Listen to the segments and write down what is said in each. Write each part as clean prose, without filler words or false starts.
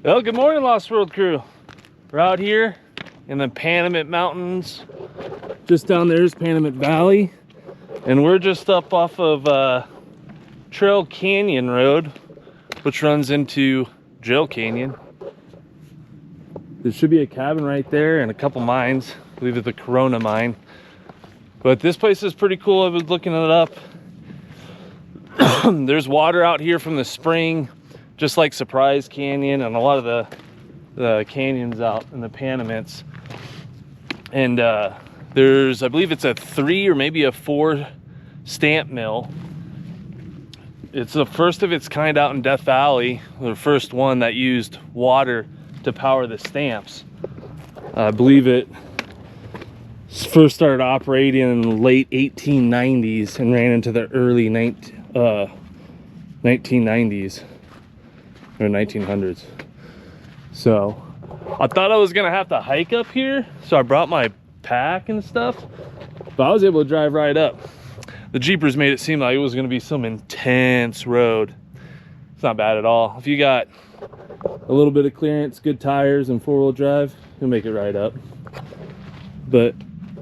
Well, good morning, Lost World crew. We're out here in the Panamint Mountains. Just down there is Panamint Valley. And we're just up off of Trail Canyon Road, which runs into Jail Canyon. There should be a cabin right there and a couple mines. I believe it's the Corona mine. But this place is pretty cool. I was looking it up. There's water out here from the spring, just like Surprise Canyon and a lot of the canyons out in the Panamints. And there's, I believe it's a 3 or maybe a 4 stamp mill. It's the first of its kind out in Death Valley, the first one that used water to power the stamps. I believe it first started operating in the late 1890s and ran into the early 1990s or 1900s. So I thought I was gonna have to hike up here, so I brought my pack and stuff, but I was able to drive right up. The Jeepers made it seem like it was gonna be some intense road. It's not bad at all. If you got a little bit of clearance, good tires, and 4-wheel drive, you'll make it right up. But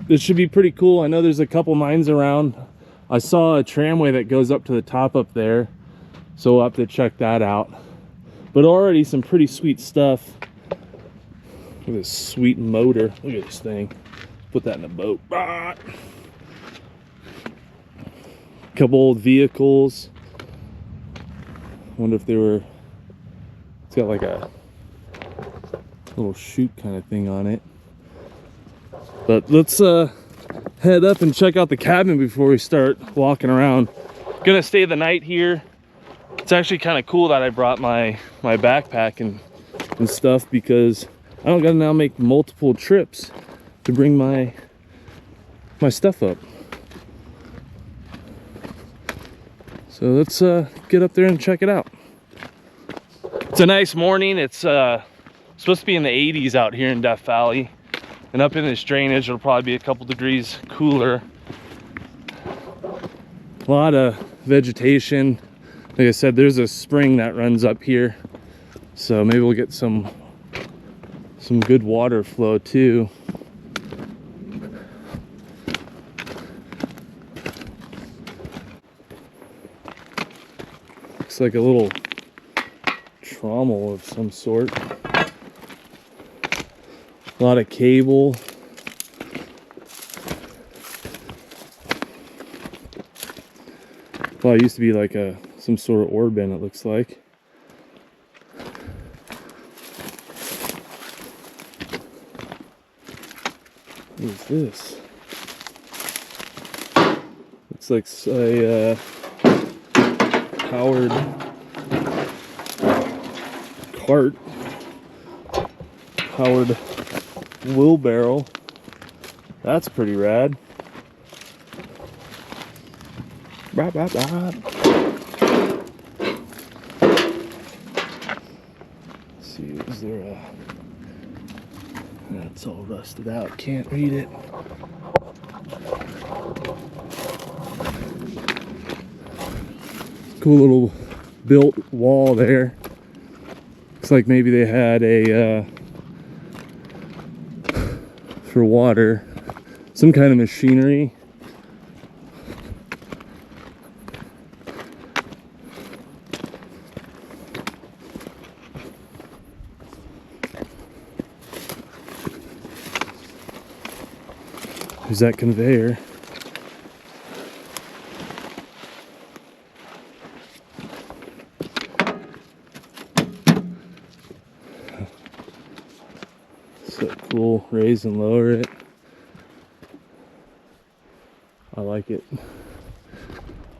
this should be pretty cool. I know there's a couple mines around. I saw a tramway that goes up to the top up there, so we'll have to check that out. But already some pretty sweet stuff. Look at this sweet motor. Look at this thing. Put that in a boat. Ah! Couple old vehicles. Wonder if they were, it's got like a little chute kind of thing on it. But let's head up and check out the cabin before we start walking around. Gonna stay the night here. It's actually kind of cool that I brought my backpack and stuff, because I don't gotta now make multiple trips to bring my stuff up. So let's get up there and check it out. It's a nice morning. It's supposed to be in the 80s out here in Death Valley. And up in this drainage, it'll probably be a couple degrees cooler. A lot of vegetation. Like I said, there's a spring that runs up here. So maybe we'll get some good water flow too. Looks like a little trommel of some sort. A lot of cable. Well, it used to be like some sort of ore bin, it looks like. What is this? Looks like a powered cart, powered wheelbarrow. That's pretty rad. Bop, bop, bop. Let's see, is there a... That's all rusted out, can't read it. Cool little built wall there. Looks like maybe they had a for water, some kind of machinery. There's that conveyor. So cool, raise and lower it. I like it.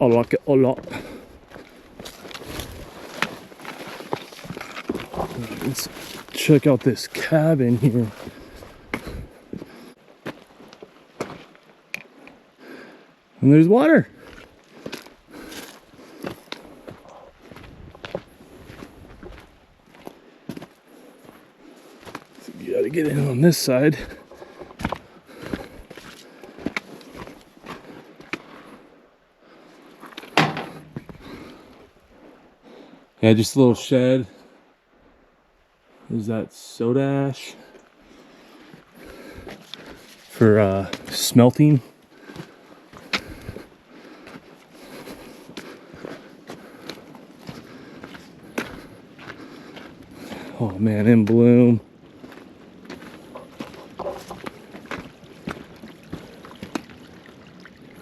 I like it a lot. Let's check out this cabin here. And there's water. So you gotta get in on this side. Yeah, just a little shed. There's that soda ash for smelting. Oh man, in bloom.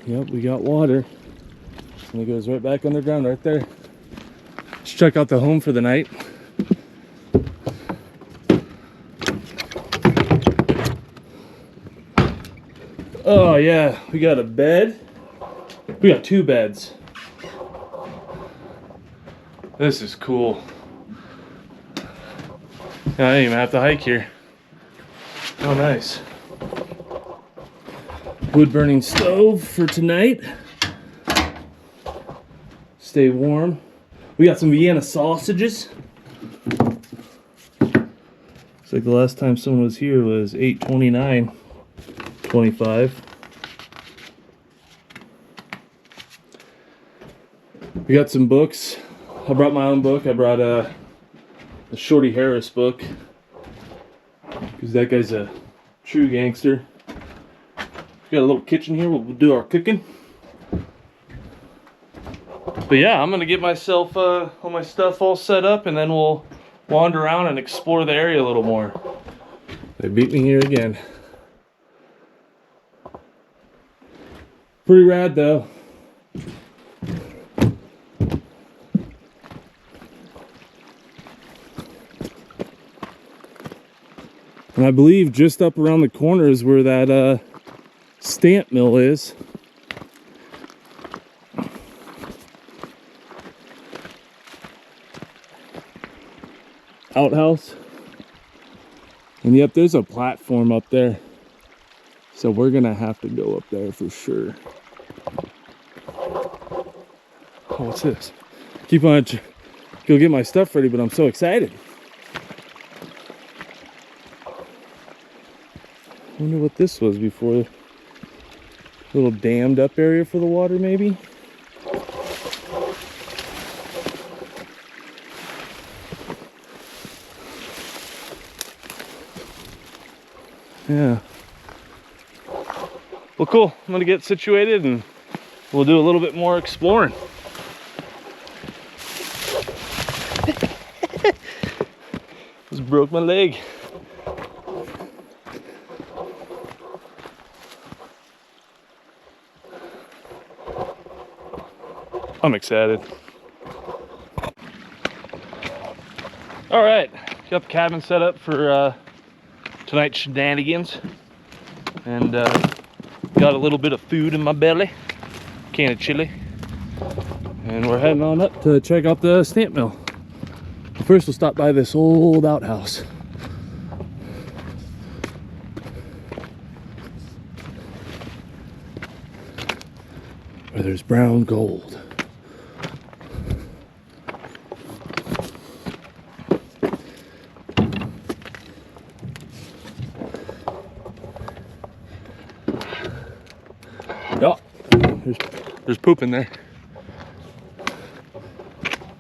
Yep, we got water. And it goes right back underground right there. Let's check out the home for the night. Oh yeah, we got a bed. We got 2 beds. This is cool. I didn't even have to hike here. Oh nice. Wood burning stove for tonight. Stay warm. We got some Vienna sausages. Looks like the last time someone was here was 8/29/25. We got some books. I brought my own book. I brought the Shorty Harris book, because that guy's a true gangster. We got a little kitchen here. We'll do our cooking. But yeah, I'm gonna get myself all my stuff all set up, and then we'll wander around and explore the area a little more. They beat me here again. Pretty rad though. And I believe just up around the corner is where that stamp mill is. Outhouse. And yep, there's a platform up there. So we're gonna have to go up there for sure. Oh, what's this? Keep on go get my stuff ready, but I'm so excited. I wonder what this was before. A little dammed up area for the water, maybe? Yeah. Well, cool. I'm gonna get situated and we'll do a little bit more exploring. Just broke my leg. I'm excited. All right, got the cabin set up for tonight's shenanigans, and got a little bit of food in my belly, can of chili, and we're heading on up to check out the stamp mill. First, we'll stop by this old outhouse. Where there's brown gold. Oh, there's poop in there.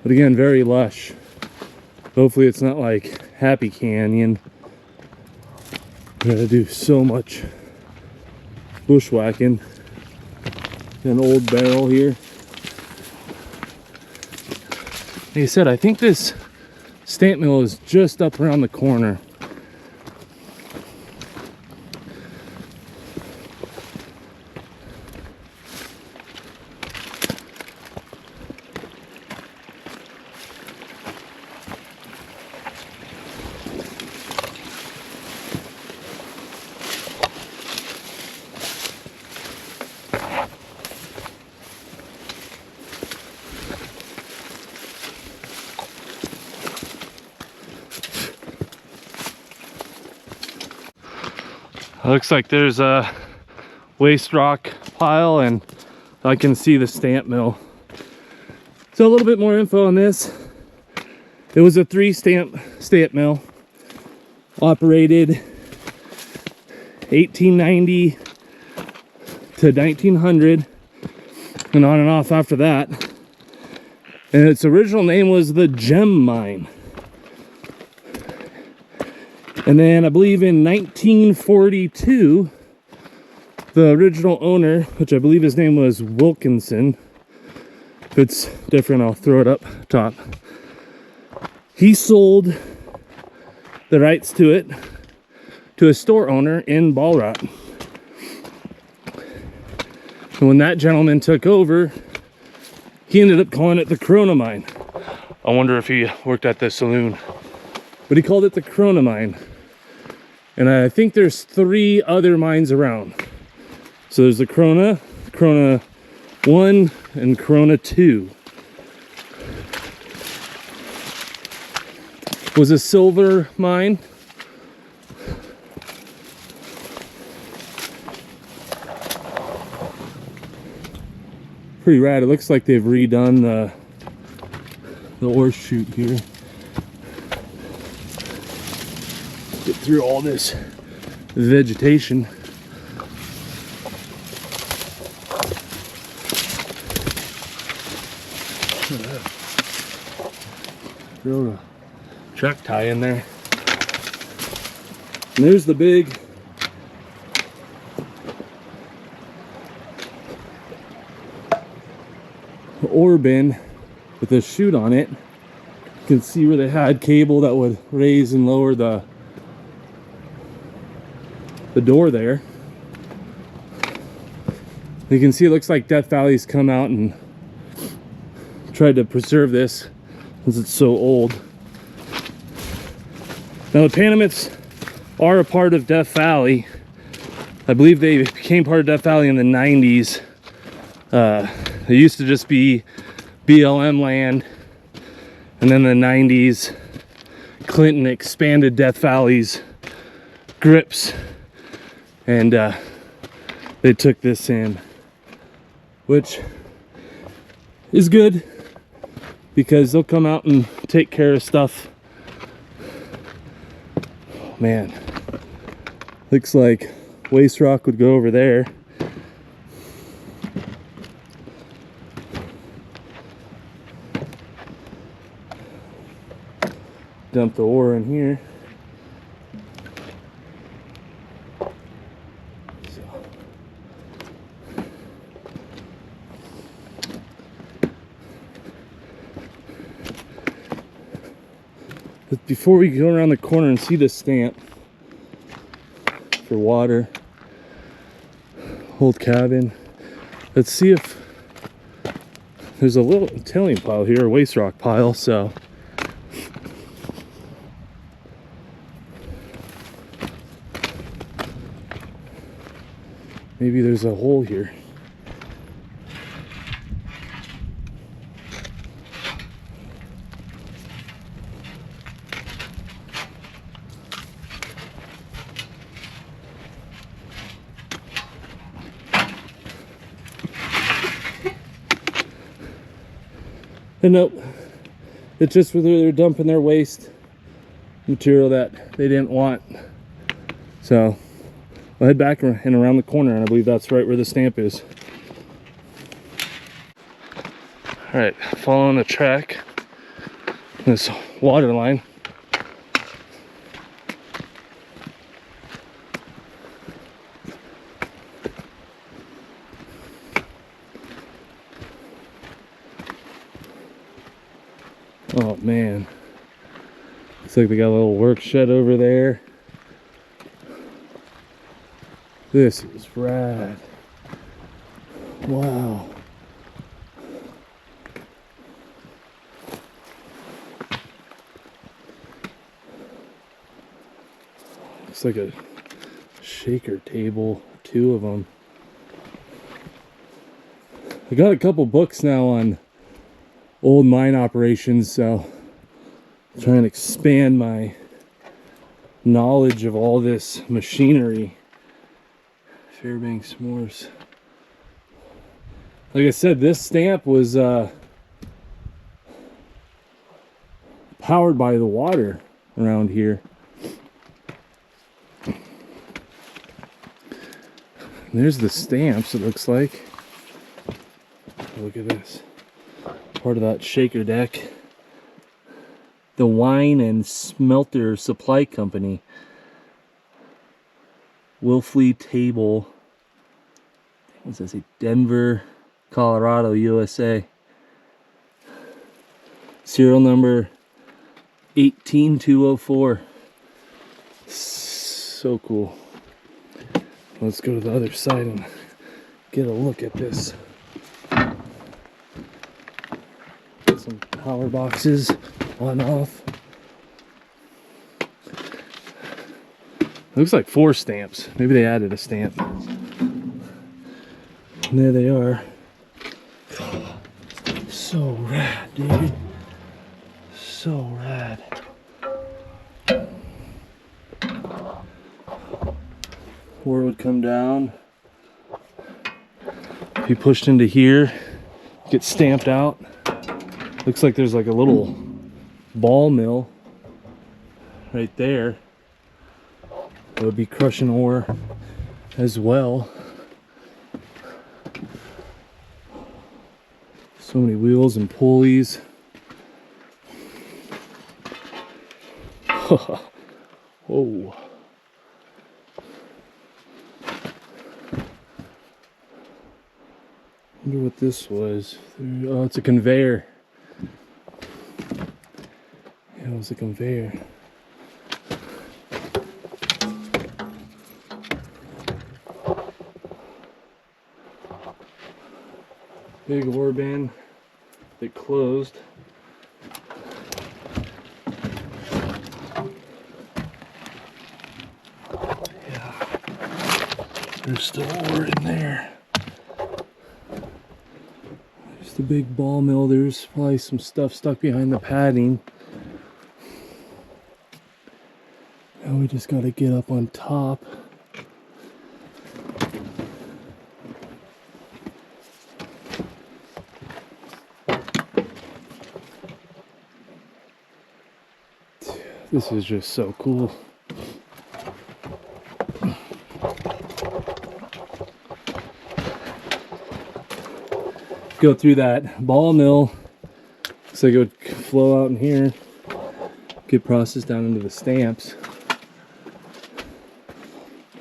But again, very lush. Hopefully it's not like Happy Canyon. We gotta do so much bushwhacking. An old barrel here. Like I said, I think this stamp mill is just up around the corner. Looks like there's a waste rock pile, and I can see the stamp mill. So a little bit more info on this. It was a 3 stamp mill, operated 1890 to 1900, and on and off after that. And its original name was the Gem Mine. And then I believe in 1942, the original owner, which I believe his name was Wilkinson, if it's different, I'll throw it up top. He sold the rights to it to a store owner in Ball Rock. And when that gentleman took over, he ended up calling it the Corona Mine. I wonder if he worked at the saloon. But he called it the Corona Mine. And I think there's 3 other mines around. So there's the Corona, Corona 1, and Corona 2. Was a silver mine. Pretty rad. It looks like they've redone the ore chute here. Get through all this vegetation. Throw a truck tie in there. And there's the big ore bin with a chute on it. You can see where they had cable that would raise and lower the door there. You can see it looks like Death Valley's come out and tried to preserve this since it's so old. Now the Panamints are a part of Death Valley. I believe they became part of Death Valley in the 90s. It used to just be BLM land, and then in the 90s Clinton expanded Death Valley's grips, and they took this in, which is good because they'll come out and take care of stuff. Oh, man, looks like waste rock would go over there. Dump the ore in here. But before we go around the corner and see the stamp for water, old cabin, let's see if there's a little tailing pile here, a waste rock pile, so maybe there's a hole here. And nope, it's just where they're dumping their waste material that they didn't want. So I'll head back and around the corner, and I believe that's right where the stamp is. All right, following the track, this water line. Oh man, looks like they got a little work shed over there. This is rad. Wow. Looks like a shaker table, 2 of them. I got a couple books now on old mine operations, so I'm trying to expand my knowledge of all this machinery. Fairbanks s'mores. Like I said, this stamp was powered by the water around here. And there's the stamps, it looks like. Look at this. Part of that shaker deck. The Wine and Smelter Supply Company. Wilfley Table. What does that say? Denver, Colorado, USA. Serial number 18204. So cool. Let's go to the other side and get a look at this. Got some power boxes on off. Looks like 4 stamps. Maybe they added a stamp. And there they are. So rad, dude. So rad. Or it would come down, be pushed into here, get stamped out. Looks like there's like a little ball mill right there. It would be crushing ore as well. So many wheels and pulleys. Whoa. Wonder what this was. Oh, it's a conveyor. Yeah, it was a conveyor. Big ore bin that closed. Yeah, there's still ore in there. There's the big ball mill. There's probably some stuff stuck behind the padding. Now we just got to get up on top. This is just so cool. Go through that ball mill. Looks like it would flow out in here. Get processed down into the stamps.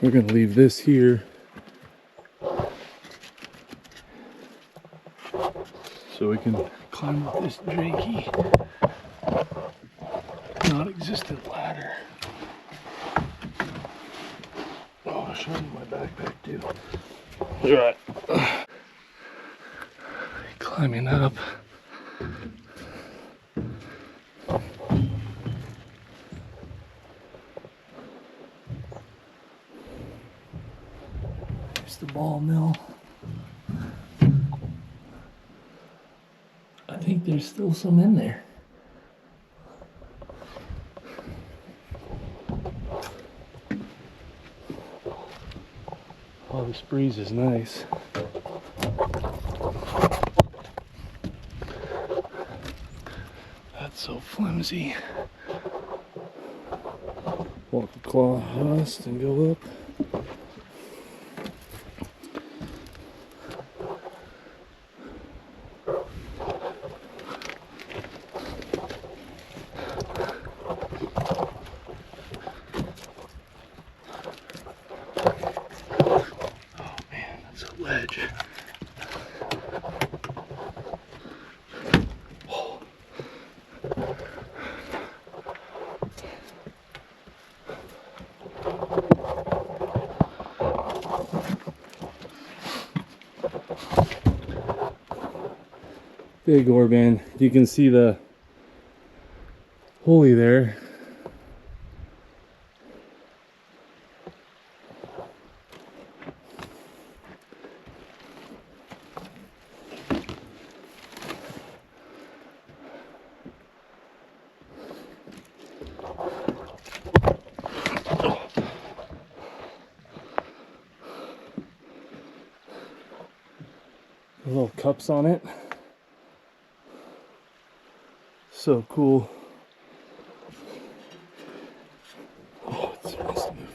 We're gonna leave this here. So we can climb up this janky, non-existent ladder. Oh, I'll show you my backpack too. Alright. Climbing up. There's the ball mill. I think there's still some in there. Oh, this breeze is nice. That's so flimsy. Walk across and go up. Ledge. Oh. Big ore bin. You can see the pulley there. Little cups on it. So cool. Oh, it's nice to move.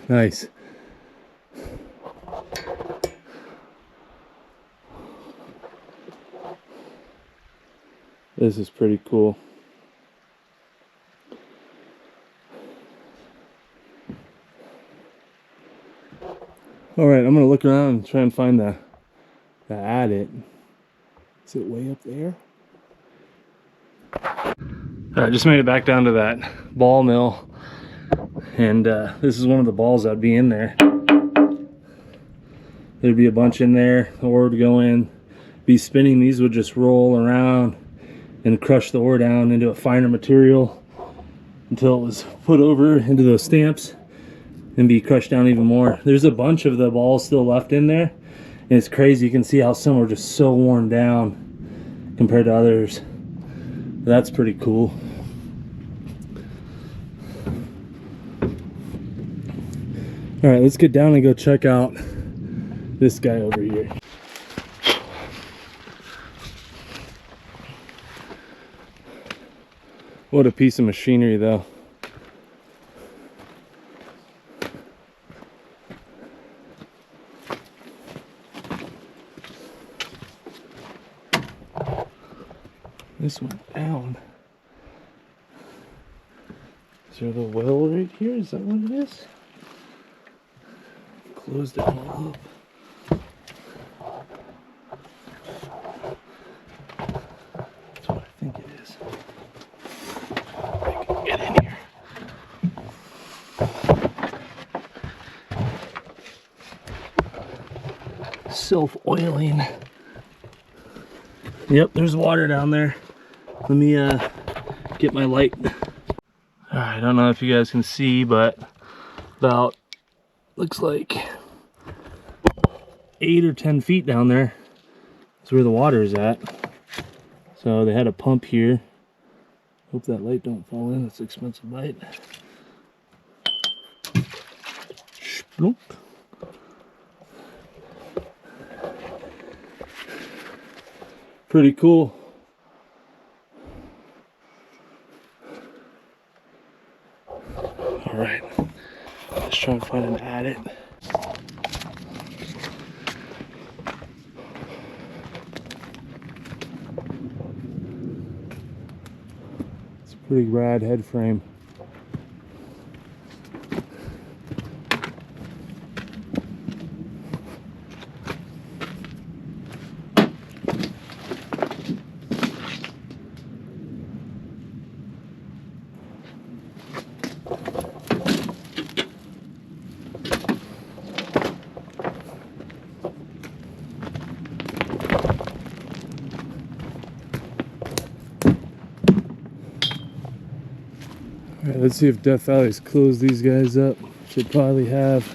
Nice. This is pretty cool. All right, I'm gonna look around and try and find the adit. Is it way up there? All right, just made it back down to that ball mill, and this is one of the balls that'd be in there. There'd be a bunch in there. The ore would go in, be spinning. These would just roll around and crush the ore down into a finer material until it was put over into those stamps and be crushed down even more. There's a bunch of the balls still left in there, and it's crazy. You can see how some are just so worn down compared to others. That's pretty cool. All right, let's get down and go check out this guy over here. What a piece of machinery though. This went down. Is there the well right here? Is that what it is? Closed it all up. That's what I think it is. I can get in here. Self-oiling. Yep, there's water down there. Let me get my light. All right, I don't know if you guys can see, but about, looks like 8 or 10 feet down there is where the water is at. So they had a pump here. Hope that light don't fall in. It's an expensive light. Shplunk. Pretty cool. All right, let's try and find an adit. It's a pretty rad head frame. All right, let's see if Death Valley's closed these guys up. Should probably have.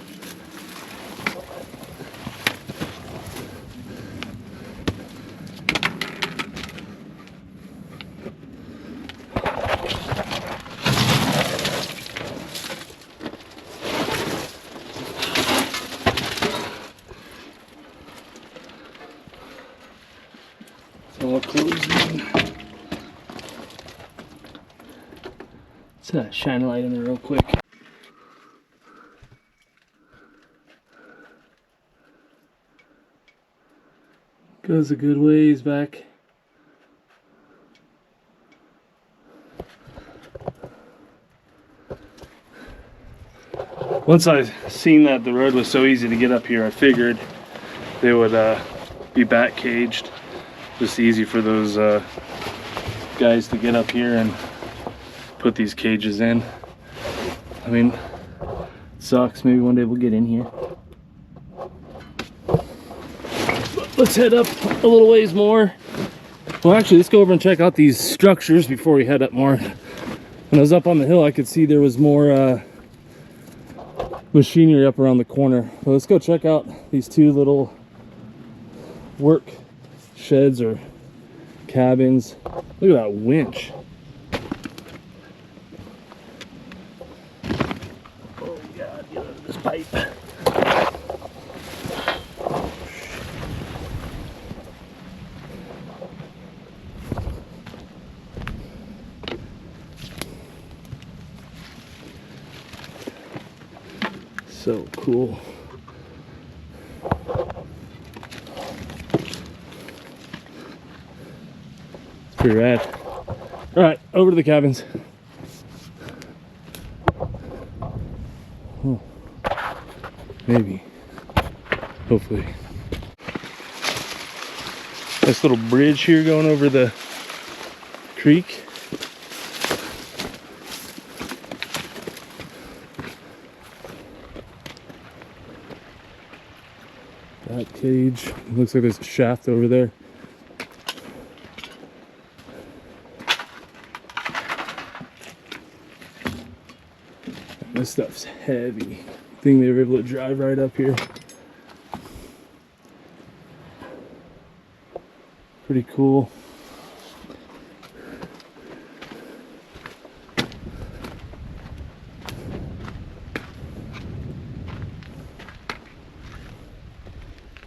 It's all closed in. Let's shine a light in there real quick. Goes a good ways back. Once I seen that the road was so easy to get up here, I figured they would be back caged. Just easy for those guys to get up here and put these cages in. I mean, it sucks. Maybe one day we'll get in here. But let's head up a little ways more. Well, actually, let's go over and check out these structures before we head up more. When I was up on the hill, I could see there was more machinery up around the corner. Well, let's go check out these two little work sheds or cabins. Look at that winch. Oh God, get out of this pipe. So cool. It's pretty rad. All right, over to the cabins. Oh, maybe. hopefully. Nice little bridge here going over the creek. That cage, looks like there's a shaft over there. This stuff's heavy. I think they were able to drive right up here. Pretty cool.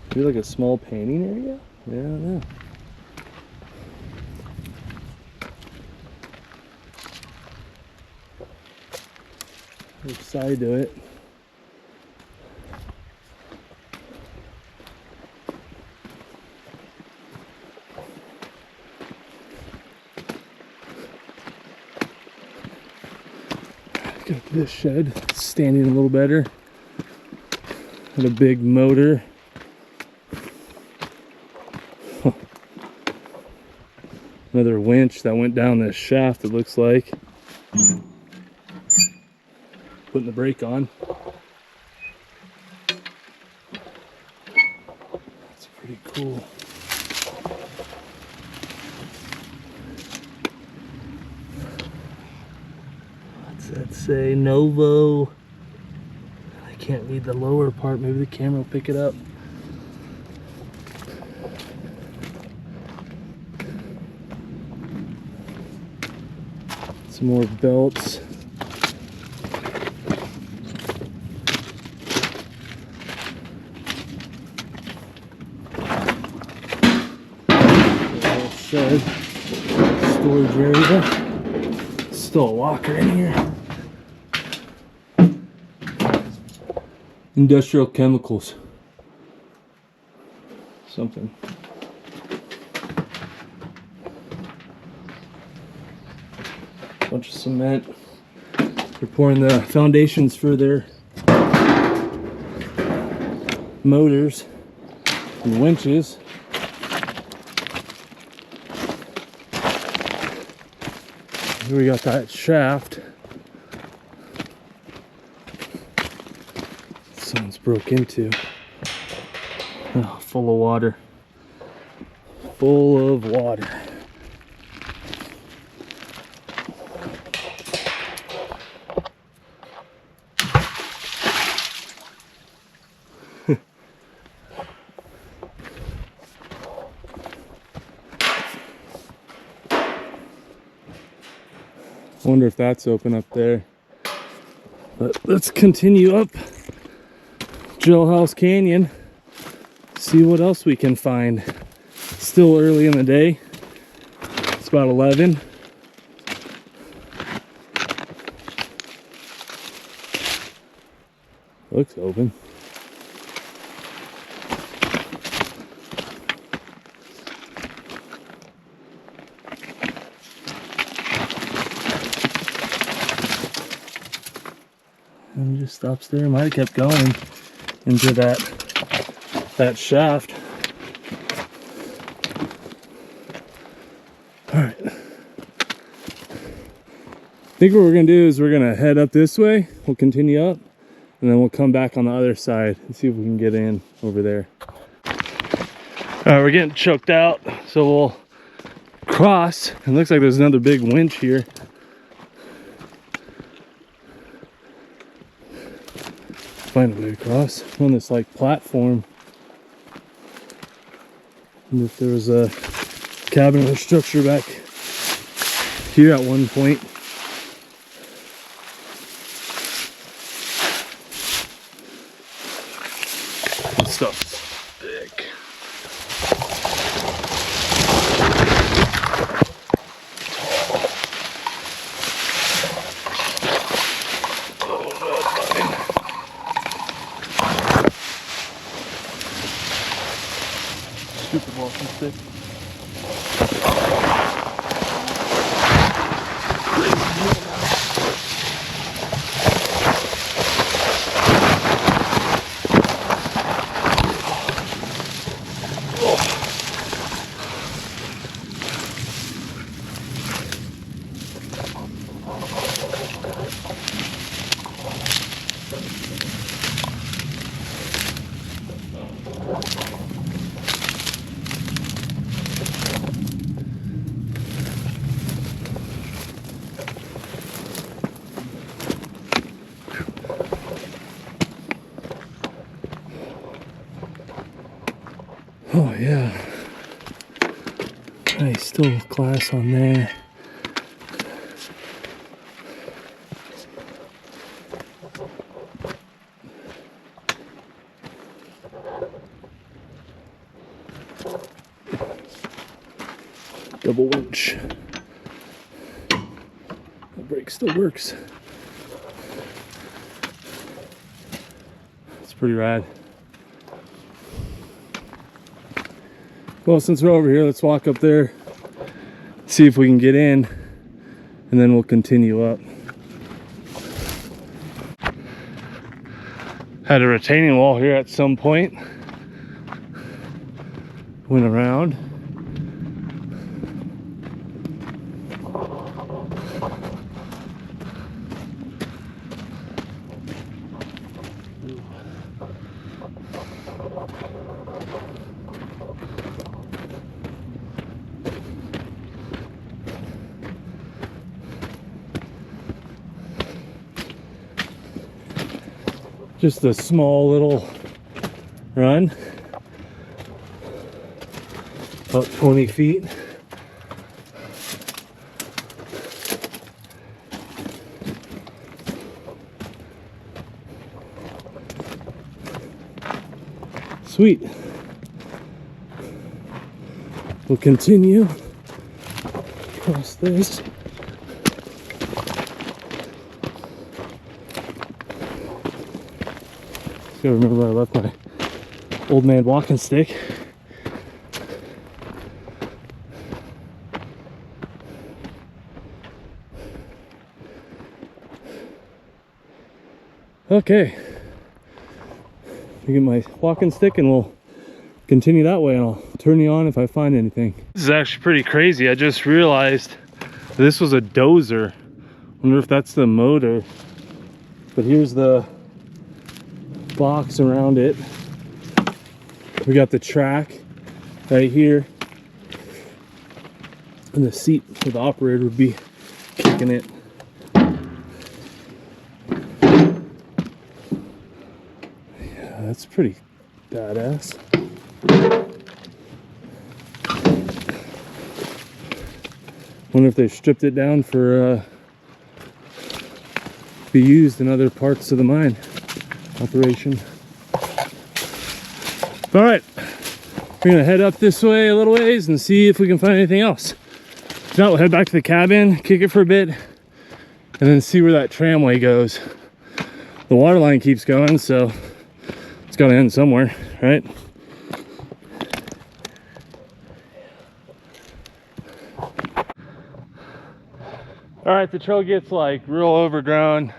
Maybe like a small painting area? Yeah, I don't know. There's a side to it. Got this shed standing a little better. Got a big motor. Another winch that went down this shaft, it looks like. Putting the brake on. That's pretty cool. What's that say? Novo. I can't read the lower part. Maybe the camera will pick it up. Some more belts. Shed, storage area. Still a locker in here. Industrial chemicals. Something. Bunch of cement. They're pouring the foundations for their motors and winches. Here we got that shaft. Someone's broke into. Oh, full of water. Full of water. Wonder if that's open up there. But let's continue up Jailhouse Canyon. See what else we can find. Still early in the day. It's about 11. Looks open. And just stops there. Might have kept going into that shaft. All right. I think what we're gonna do is we're gonna head up this way. We'll continue up, and then we'll come back on the other side and see if we can get in over there. All right, we're getting choked out, so we'll cross. It looks like there's another big winch here. Find a way across on this like platform. And if there was a cabin or structure back here at one point. This stuff's thick. Stupid walking stick. Oh yeah. Nice, still glass on there. Double winch. The brake still works. It's pretty rad. Well, since we're over here, let's walk up there, see if we can get in, and then we'll continue up. Had a retaining wall here at some point. Went around. Just a small little run, about 20 feet. Sweet. We'll continue across this. Gotta remember I left my old man walking stick. Okay, I get my walking stick and we'll continue that way, and I'll turn you on if I find anything. This is actually pretty crazy. I just realized this was a dozer. Wonder if that's the motor. But here's the box around it. We got the track right here, and the seat for the operator would be kicking it. Yeah, that's pretty badass. Wonder if they stripped it down for be used in other parts of the mine operation. All right, we're gonna head up this way a little ways and see if we can find anything else. If not, we'll head back to the cabin, kick it for a bit, and then see where that tramway goes. The water line keeps going, so it's gotta end somewhere, right? All right, the trail gets like real overgrown.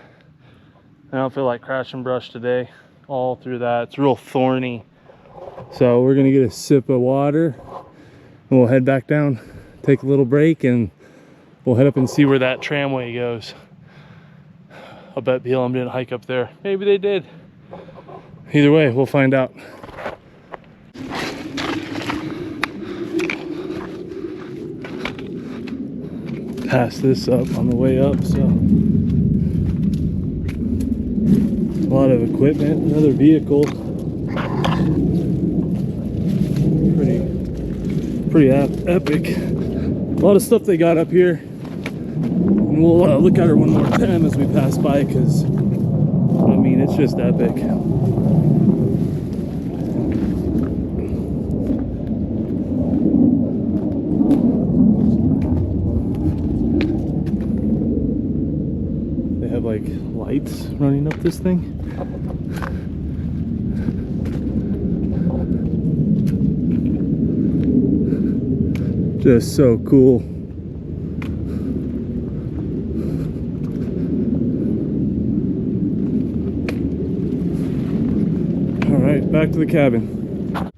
I don't feel like crashing brush today. All through that, it's real thorny. So we're gonna get a sip of water and we'll head back down, take a little break, and we'll head up and see where that tramway goes. I'll bet BLM didn't hike up there. Maybe they did. Either way, we'll find out. Pass this up on the way up, so a lot of equipment, another vehicle. Pretty epic. A lot of stuff they got up here. And we'll look at her one more time as we pass by, because I mean, it's just epic. They have like lights running up this thing. Just so cool. All right, back to the cabin.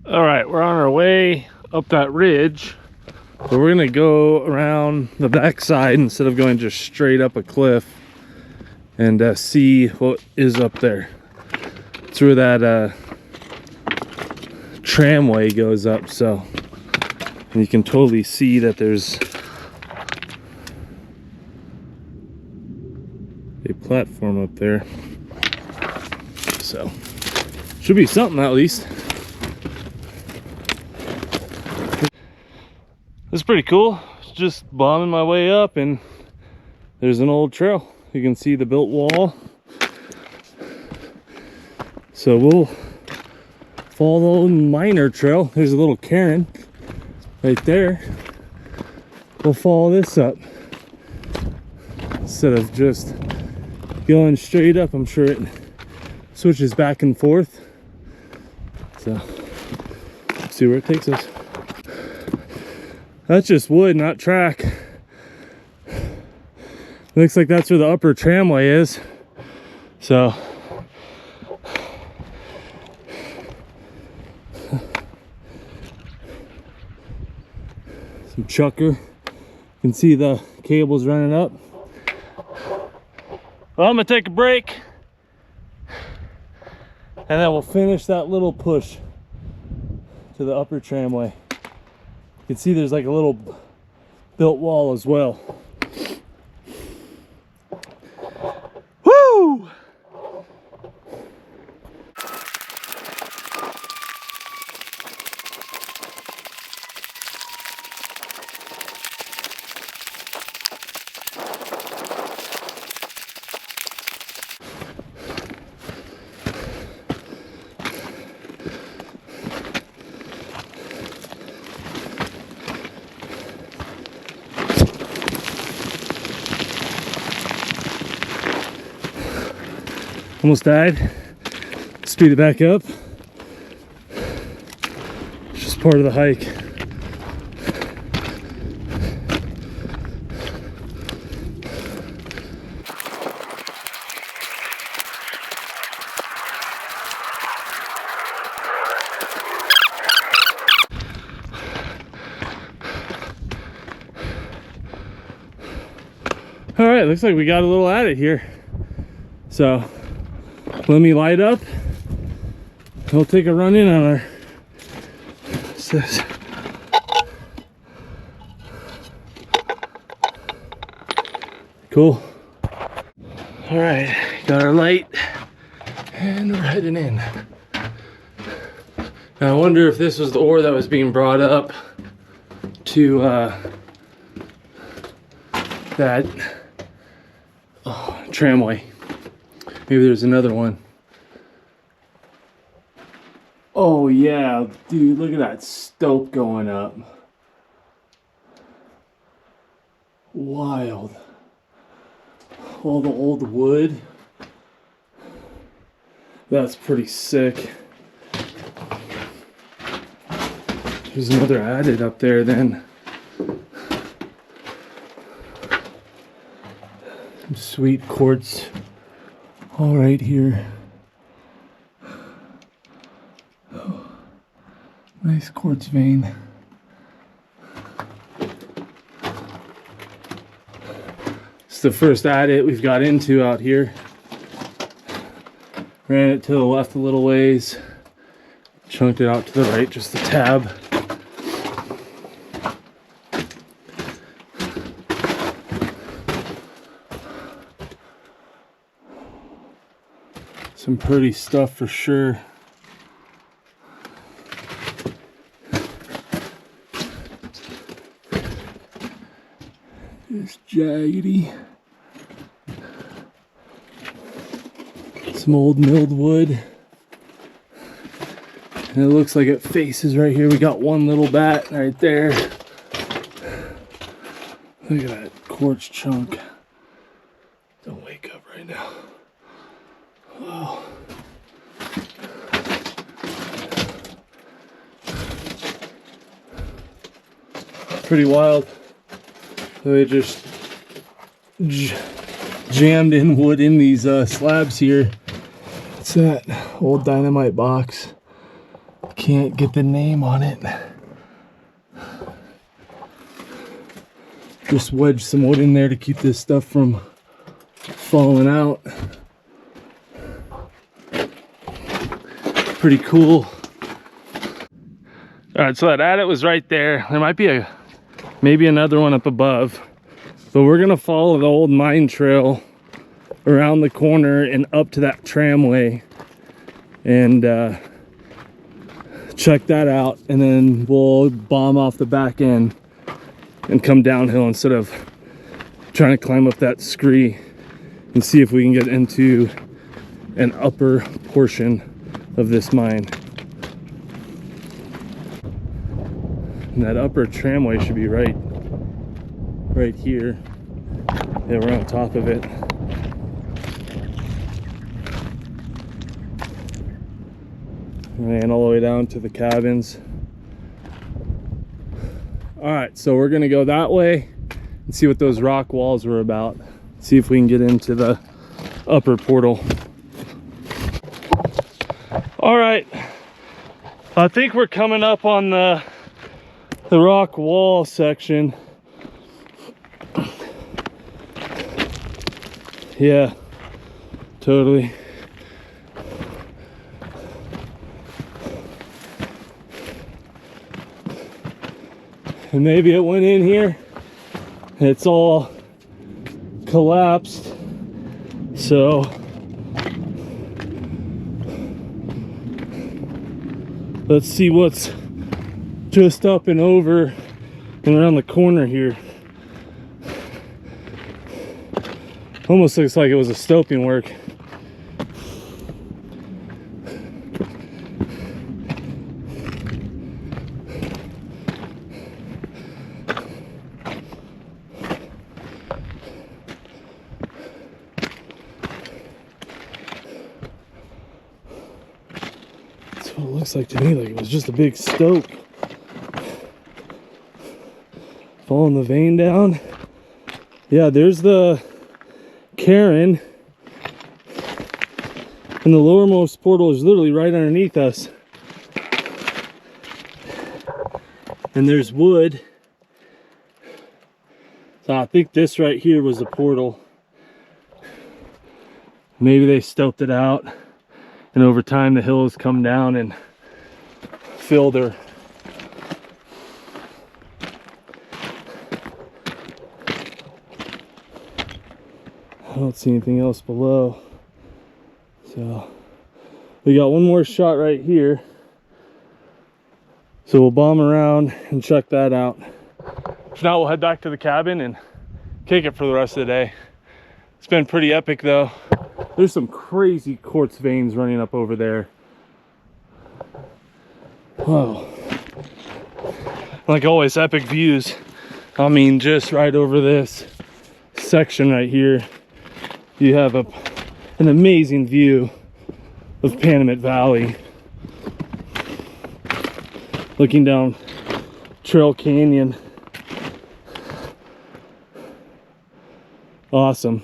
All right, we're on our way up that ridge, but we're gonna go around the backside instead of going just straight up a cliff, and see what is up there. It's where that tramway goes up, so. And you can totally see that there's a platform up there. So, should be something at least. It's pretty cool. Just bombing my way up, and there's an old trail. You can see the built wall. So we'll follow the minor trail. There's a little cairn right there. We'll follow this up instead of just going straight up. I'm sure it switches back and forth. So see where it takes us. That's just wood, not track. Looks like that's where the upper tramway is. So some chucker. You can see the cables running up. Well, I'm gonna take a break, and then we'll finish that little push to the upper tramway. You can see there's like a little built wall as well. Woo! Almost died. Speed it back up. It's just part of the hike. All right, looks like we got a little at it here. So let me light up. We'll take a run in on our cool. All right, got our light and we're heading in. Now I wonder if this was the ore that was being brought up to that tramway. Maybe there's another one. Oh yeah, dude, look at that stope going up. Wild. All the old wood. That's pretty sick. There's another adit up there then. Some sweet quartz. All right here. Oh, nice quartz vein. It's the first adit we've got into out here. Ran it to the left a little ways. Chunked it out to the right, just a tab. Some pretty stuff for sure. It's jaggedy. Some old milled wood. And it looks like it faces right here. We got one little bat right there. Look at that quartz chunk. Don't wake up right now. Wow. Pretty wild. They just jammed in wood in these slabs here. What's that? Old dynamite box. Can't get the name on it. Just wedged some wood in there to keep this stuff from falling out. Pretty cool. All right, so that adit was right there. There might be maybe another one up above, but we're gonna follow the old mine trail around the corner and up to that tramway and check that out, and then we'll bomb off the back end and come downhill instead of trying to climb up that scree and see if we can get into an upper portion of this mine. And that upper tramway should be right here. Yeah, we're on top of it. And all the way down to the cabins. All right, so we're gonna go that way and see what those rock walls were about. See if we can get into the upper portal. All right, I think we're coming up on the rock wall section. Yeah, totally. And maybe it went in here. It's all collapsed. So let's see what's just up and over and around the corner here. Almost looks like it was a stoping work. That's what it looks like to me, like it was just a big stope. Following the vein down. Yeah, there's the cairn, and the lowermost portal is literally right underneath us. And there's wood. So I think this right here was the portal. Maybe they stoped it out, and over time the hills come down and filled her. I don't see anything else below. So we got one more shot right here. So we'll bomb around and check that out. If not, we'll head back to the cabin and kick it for the rest of the day. It's been pretty epic though. There's some crazy quartz veins running up over there. Whoa. Like always, epic views. I mean, just right over this section right here, you have an amazing view of Panamint Valley. Looking down Trail Canyon. Awesome.